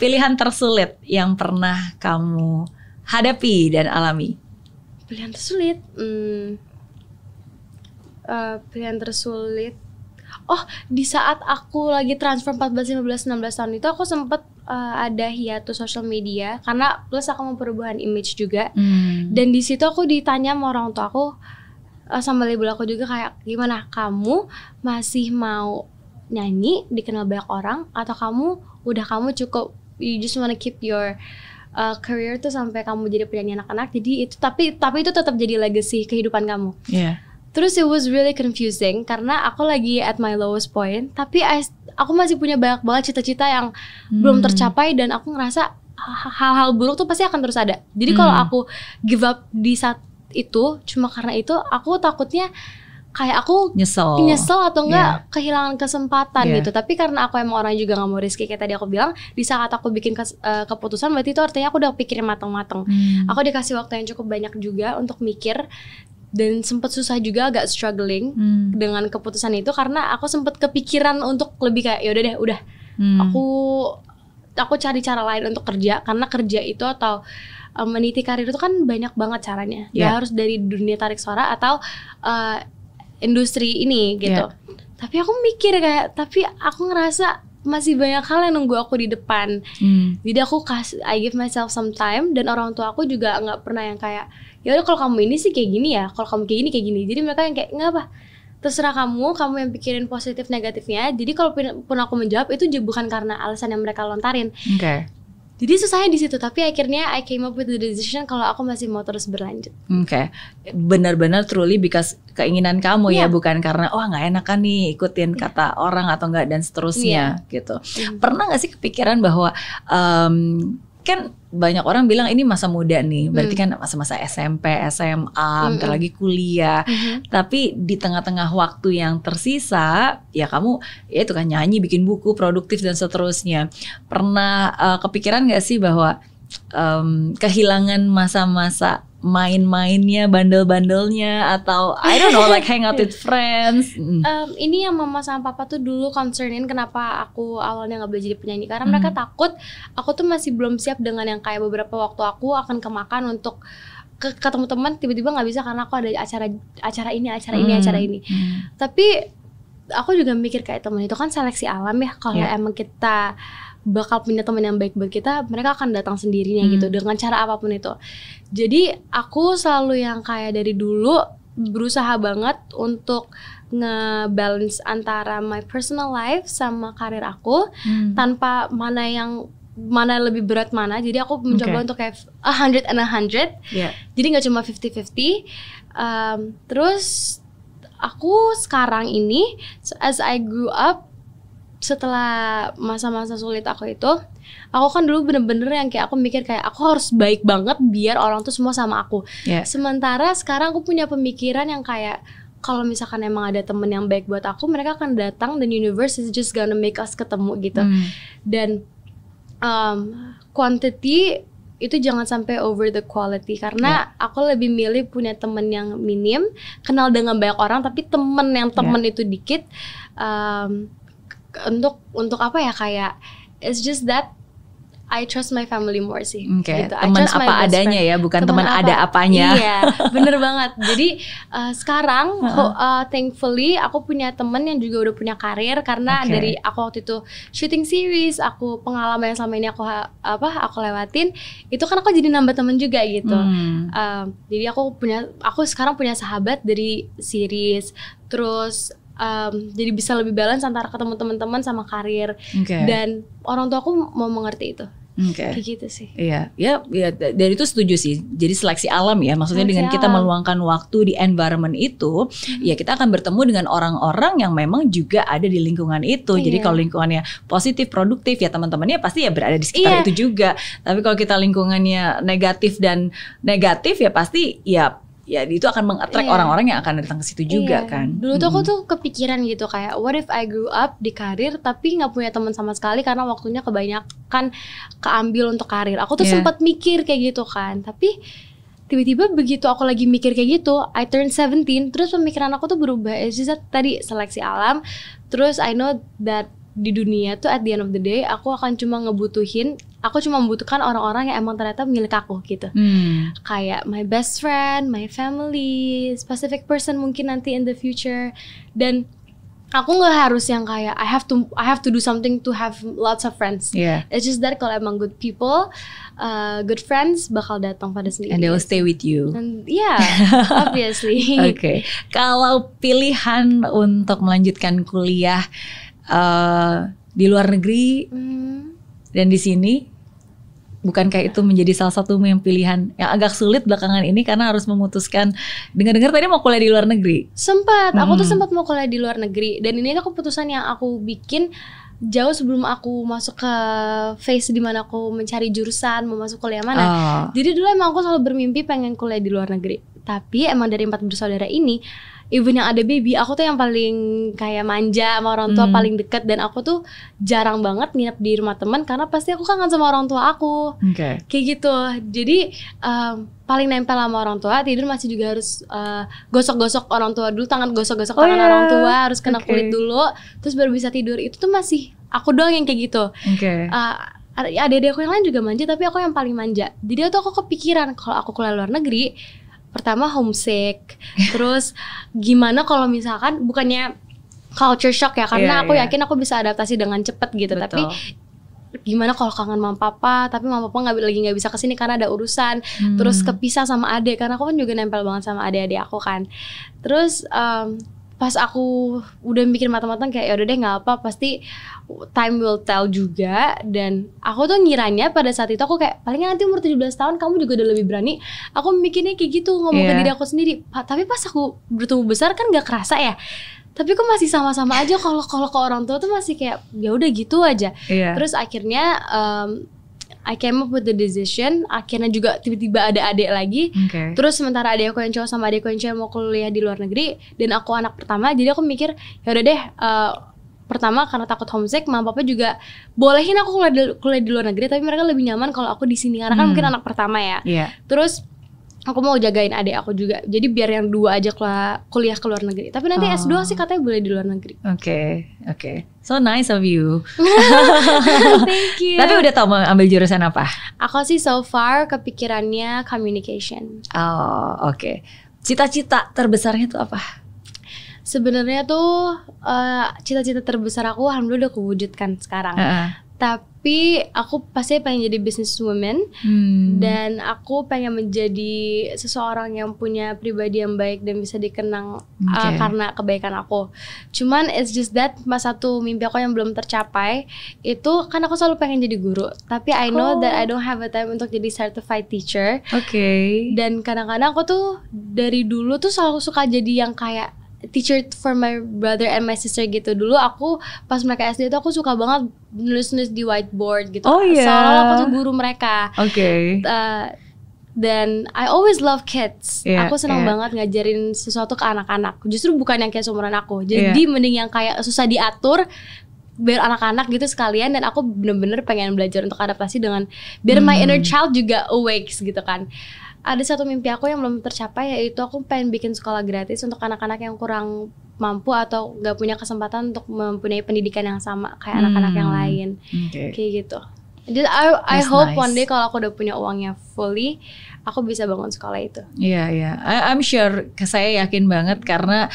pilihan tersulit yang pernah kamu hadapi dan alami? Pilihan tersulit, pilihan tersulit. Oh, di saat aku lagi transfer 14, 15, 16 tahun itu aku sempet ada hiatus social media karena plus aku mau perubahan image juga. Dan di situ aku ditanya sama orang tua aku sama label aku juga kayak gimana kamu masih mau nyanyi dikenal banyak orang atau kamu cukup you just wanna keep your career tuh sampai kamu jadi penyanyi anak-anak. Jadi itu tapi itu tetap jadi legacy kehidupan kamu. Terus it was really confusing karena aku lagi at my lowest point, tapi aku masih punya banyak banget cita-cita yang belum tercapai dan aku ngerasa hal-hal buruk tuh pasti akan terus ada. Jadi kalau aku give up di saat itu cuma karena itu, aku takutnya kayak aku nyesel atau enggak kehilangan kesempatan gitu. Tapi karena aku emang orang juga gak mau risky kayak tadi aku bilang, di saat aku bikin keputusan berarti itu artinya aku udah pikirin matang-matang. Aku dikasih waktu yang cukup banyak juga untuk mikir. Dan sempet susah juga, agak struggling dengan keputusan itu karena aku sempet kepikiran untuk lebih kayak yaudah deh, aku cari cara lain untuk kerja karena kerja itu atau meniti karir itu kan banyak banget caranya. Gak harus dari dunia tarik suara atau industri ini gitu. Tapi aku mikir kayak, tapi aku ngerasa masih banyak hal yang nunggu aku di depan. Jadi aku I give myself some time dan orang tua aku juga nggak pernah yang kayak ya udah kalau kamu ini sih kayak gini ya, kalau kamu kayak gini. Jadi mereka yang kayak nggak apa, terserah kamu yang pikirin positif negatifnya. Jadi kalau pun aku menjawab itu bukan karena alasan yang mereka lontarin. Jadi susahnya di situ, tapi akhirnya I came up with the decision kalau aku masih mau terus berlanjut. Benar-benar truly because keinginan kamu ya, bukan karena nggak enakan nih ikutin kata orang atau nggak dan seterusnya gitu. Pernah nggak sih kepikiran bahwa kan banyak orang bilang ini masa muda nih, berarti kan masa-masa SMP, SMA, bentar lagi kuliah. Tapi di tengah-tengah waktu yang tersisa, ya kamu ya itu kan nyanyi, bikin buku, produktif dan seterusnya. Pernah kepikiran gak sih bahwa kehilangan masa-masa main-mainnya, bandel-bandelnya, atau I don't know like hang out with friends? Ini yang mama sama papa tuh dulu concernin kenapa aku awalnya gak boleh jadi penyanyi, karena mereka takut aku tuh masih belum siap dengan yang kayak beberapa waktu aku akan kemakan untuk ketemu teman tiba-tiba gak bisa karena aku ada acara ini. Tapi aku juga mikir kayak teman itu kan seleksi alam ya, kalau emang kita bakal punya teman yang baik buat kita, mereka akan datang sendirinya gitu dengan cara apapun itu. Jadi aku selalu yang kayak dari dulu berusaha banget untuk nge-balance antara my personal life sama karir aku, tanpa mana lebih berat mana. Jadi aku mencoba untuk kayak 100 and 100. Jadi gak cuma 50-50. Terus aku sekarang ini as I grew up, setelah masa-masa sulit aku kan dulu bener-bener yang kayak aku mikir kayak aku harus baik banget biar orang tuh semua sama aku. Sementara sekarang aku punya pemikiran yang kayak kalau misalkan emang ada temen yang baik buat aku, mereka akan datang dan universe is just gonna make us ketemu gitu. Dan quantity itu jangan sampai over the quality, karena aku lebih milih punya temen yang minim, kenal dengan banyak orang tapi temen itu dikit. Untuk apa ya, kayak it's just that I trust my family more sih. Gitu. Teman apa adanya ya, bukan teman ada apanya. Iya, bener banget. Jadi sekarang thankfully aku punya teman yang juga udah punya karir, karena dari aku waktu itu shooting series, aku pengalaman yang selama ini aku lewatin, itu kan aku jadi nambah teman juga gitu. Jadi aku sekarang punya sahabat dari series, terus jadi bisa lebih balance antara ketemu teman-teman sama karir. Dan orang tua aku mau mengerti itu. Kayak gitu sih. Iya, dari itu setuju sih. Jadi seleksi alam ya, maksudnya dengan kita meluangkan waktu di environment itu, ya kita akan bertemu dengan orang-orang yang memang juga ada di lingkungan itu. Jadi kalau lingkungannya positif, produktif, ya teman-temannya pasti ya berada di sekitar itu juga. Tapi kalau kita lingkungannya negatif dan negatif, ya pasti ya itu akan meng-attract orang-orang yang akan datang ke situ juga kan. Dulu tuh aku tuh kepikiran gitu kayak what if I grew up di karir tapi gak punya teman sama sekali karena waktunya kebanyakan keambil untuk karir. Aku tuh sempat mikir kayak gitu kan. Tapi tiba-tiba begitu aku lagi mikir kayak gitu, I turned 17, terus pemikiran aku tuh berubah. It's just that tadi seleksi alam. Terus I know that di dunia tuh at the end of the day aku cuma membutuhkan orang-orang yang emang ternyata milik aku gitu. Kayak my best friend, my family, specific person mungkin nanti in the future. Dan aku nggak harus yang kayak I have to do something to have lots of friends. It's just that kalau emang good people, good friends bakal datang pada sendiri. And they will stay with you. And yeah, obviously. Oke. Kalau pilihan untuk melanjutkan kuliah di luar negeri dan di sini, bukankah itu menjadi salah satu yang pilihan yang agak sulit belakangan ini karena harus memutuskan? Dengar-dengar tadi mau kuliah di luar negeri. Aku tuh sempat mau kuliah di luar negeri, dan ini tuh keputusan yang aku bikin jauh sebelum aku masuk ke phase dimana aku mencari jurusan mau masuk kuliah mana. Jadi dulu emang aku selalu bermimpi pengen kuliah di luar negeri. Tapi emang dari 4 bersaudara ini, even yang ada baby, aku tuh yang paling kayak manja sama orang tua, paling deket. Dan aku tuh jarang banget nginep di rumah teman karena pasti aku kangen sama orang tua aku. Kayak gitu. Jadi paling nempel sama orang tua. Tidur masih juga harus gosok-gosok orang tua dulu, tangan gosok-gosok tangan orang tua, harus kena kulit dulu, terus baru bisa tidur. Itu tuh masih aku doang yang kayak gitu. Adik-adik aku yang lain juga manja, tapi aku yang paling manja. Jadi tuh aku kepikiran kalau aku kuliah luar negeri, pertama homesick, terus gimana kalau misalkan bukannya culture shock ya, karena aku yakin aku bisa adaptasi dengan cepet gitu. Tapi gimana kalau kangen mama papa, tapi mama papa nggak bisa kesini karena ada urusan, terus kepisah sama adik, karena aku kan juga nempel banget sama adik-adik aku kan. Terus pas aku udah mikir matang-matang kayak ya udah deh nggak apa, pasti time will tell juga. Dan aku tuh ngiranya pada saat itu aku kayak paling nanti umur 17 tahun kamu juga udah lebih berani. Aku mikirnya kayak gitu, ngomong ke diri aku sendiri. Tapi pas aku bertumbuh besar kan nggak kerasa ya. Tapi kok masih sama-sama aja, kalau ke orang tua tuh masih kayak ya udah gitu aja. Terus akhirnya I came up with the decision. Akhirnya juga tiba-tiba ada adik lagi. Terus sementara adik aku yang cowok sama adik aku yang cewek mau kuliah di luar negeri, dan aku anak pertama. Jadi aku mikir ya udah deh, pertama karena takut homesick, mama papa juga bolehin aku kuliah di luar negeri, tapi mereka lebih nyaman kalau aku di sini karena kan mungkin anak pertama ya. Terus aku mau jagain adik aku juga, jadi biar yang dua aja kuliah ke luar negeri. Tapi nanti S2 sih katanya boleh di luar negeri. Oke. So nice of you. Thank you. Tapi udah tau mau ambil jurusan apa? Aku sih so far kepikirannya communication. Oke. Cita-cita terbesarnya tuh apa? Sebenarnya tuh cita-cita terbesar aku alhamdulillah udah kewujudkan sekarang. Tapi aku pasti pengen jadi businesswoman, dan aku pengen menjadi seseorang yang punya pribadi yang baik dan bisa dikenang karena kebaikan aku. Cuman it's just that satu mimpi aku yang belum tercapai itu kan aku selalu pengen jadi guru. Tapi I know that I don't have a time untuk jadi certified teacher. Dan kadang-kadang aku tuh dari dulu tuh selalu suka jadi yang kayak teacher for my brother and my sister gitu. Dulu aku pas mereka SD tuh aku suka banget nulis-nulis di whiteboard gitu. Soalnya aku tuh guru mereka. Dan I always love kids. Aku senang banget ngajarin sesuatu ke anak-anak. Justru bukan yang kayak seumuran aku. Jadi mending yang kayak susah diatur biar anak-anak gitu sekalian. Dan aku bener-bener pengen belajar untuk adaptasi dengan biar my inner child juga awakes gitu kan. Ada satu mimpi aku yang belum tercapai, yaitu aku pengen bikin sekolah gratis untuk anak-anak yang kurang mampu atau gak punya kesempatan untuk mempunyai pendidikan yang sama kayak anak-anak yang lain. Kayak gitu. Jadi I hope one day kalau aku udah punya uangnya fully, aku bisa bangun sekolah itu. I'm sure, saya yakin banget karena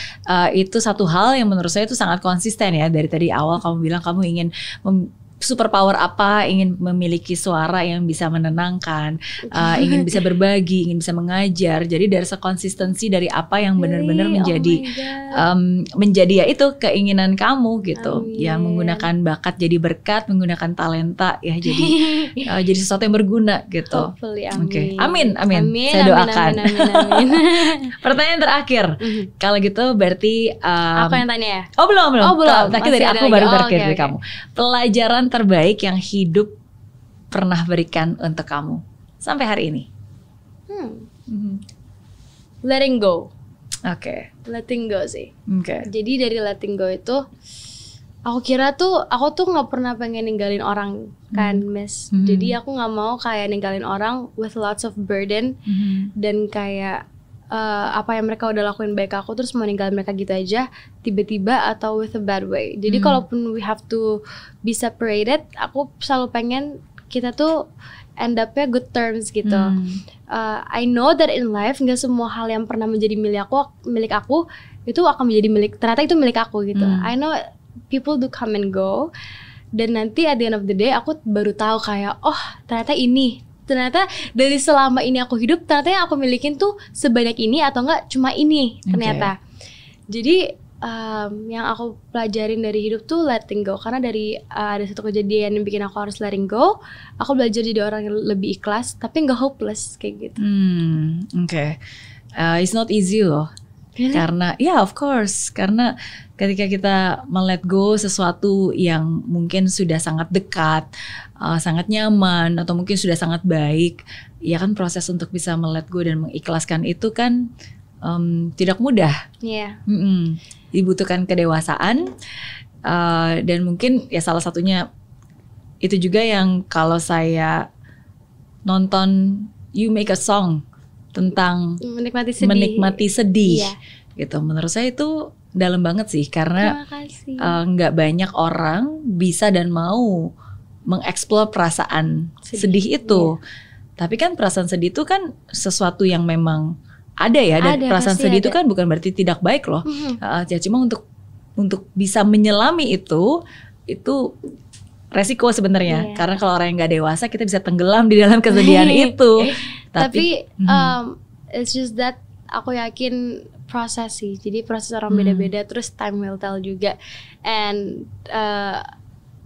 itu satu hal yang menurut saya itu sangat konsisten ya. Dari tadi awal kamu bilang kamu ingin superpower apa, ingin memiliki suara yang bisa menenangkan, ingin bisa berbagi, ingin bisa mengajar. Jadi dari konsistensi dari apa yang benar-benar menjadi menjadi ya itu keinginan kamu gitu. Ya menggunakan bakat jadi berkat, menggunakan talenta ya jadi sesuatu yang berguna gitu. Amin. Saya doakan. Amin. Pertanyaan terakhir. Kalau gitu berarti aku yang tanya ya? Belum. Terakhir dari aku baru terakhir dari kamu. Pelajaran terbaik yang hidup pernah berikan untuk kamu sampai hari ini? Letting go. Letting go sih. Jadi dari letting go itu aku kira tuh aku tuh nggak pernah pengen ninggalin orang kan, Miss. Jadi aku nggak mau kayak ninggalin orang with lots of burden dan kayak apa yang mereka udah lakuin baik aku terus mau ninggalin mereka gitu aja tiba-tiba atau with a bad way. Jadi kalaupun we have to be separated, aku selalu pengen kita tuh end up-nya good terms gitu. I know that in life nggak semua hal yang pernah menjadi milik aku itu akan menjadi ternyata itu milik aku gitu. I know people do come and go, dan nanti at the end of the day aku baru tahu kayak oh ternyata dari selama ini aku hidup ternyata yang aku milikin tuh sebanyak ini atau enggak cuma ini ternyata. Jadi yang aku pelajarin dari hidup tuh letting go, karena dari ada satu kejadian yang bikin aku harus letting go, aku belajar jadi orang yang lebih ikhlas tapi nggak hopeless kayak gitu. It's not easy loh. Really? Karena of course, karena ketika kita let go sesuatu yang mungkin sudah sangat dekat, sangat nyaman, atau mungkin sudah sangat baik, ya kan proses untuk bisa let go dan mengikhlaskan itu kan tidak mudah. Dibutuhkan kedewasaan, dan mungkin ya salah satunya itu juga yang kalau saya nonton You Make a Song tentang menikmati sedih gitu, menurut saya itu dalam banget sih, karena nggak banyak orang bisa dan mau mengeksplor perasaan sedih itu. Tapi kan perasaan sedih itu kan sesuatu yang memang ada ya, dan perasaan sedih itu kan bukan berarti tidak baik loh. Ya cuma untuk bisa menyelami itu resiko sebenarnya. Karena kalau orang yang nggak dewasa kita bisa tenggelam di dalam kesedihan itu. Tapi it's just that aku yakin proses sih. Jadi proses orang beda-beda, terus time will tell juga. And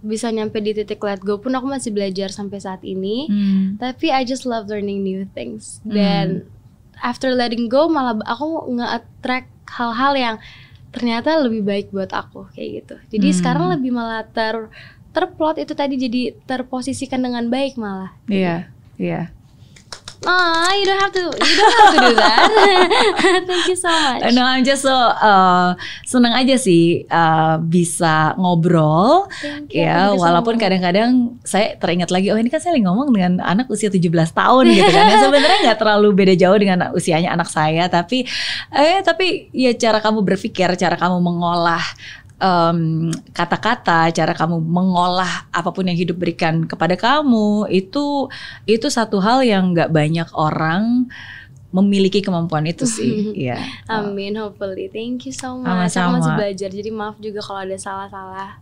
bisa nyampe di titik let go pun aku masih belajar sampai saat ini. Tapi I just love learning new things. Dan after letting go malah aku nge-attract hal-hal yang ternyata lebih baik buat aku kayak gitu. Jadi sekarang lebih malah terplot itu tadi, jadi terposisikan dengan baik malah. Iya. You don't have to do that. Thank you so much. No, I'm just so senang aja sih bisa ngobrol. Ya, walaupun kadang-kadang saya teringat lagi, ini kan saya lagi ngomong dengan anak usia 17 tahun gitu kan. Sebenarnya nggak terlalu beda jauh dengan usianya anak saya, tapi ya cara kamu berpikir, cara kamu mengolah kata-kata, cara kamu mengolah apapun yang hidup berikan kepada kamu, itu satu hal yang nggak banyak orang memiliki kemampuan itu sih. Amin, hopefully. Thank you so much. Aku masih belajar, jadi maaf juga kalau ada salah-salah.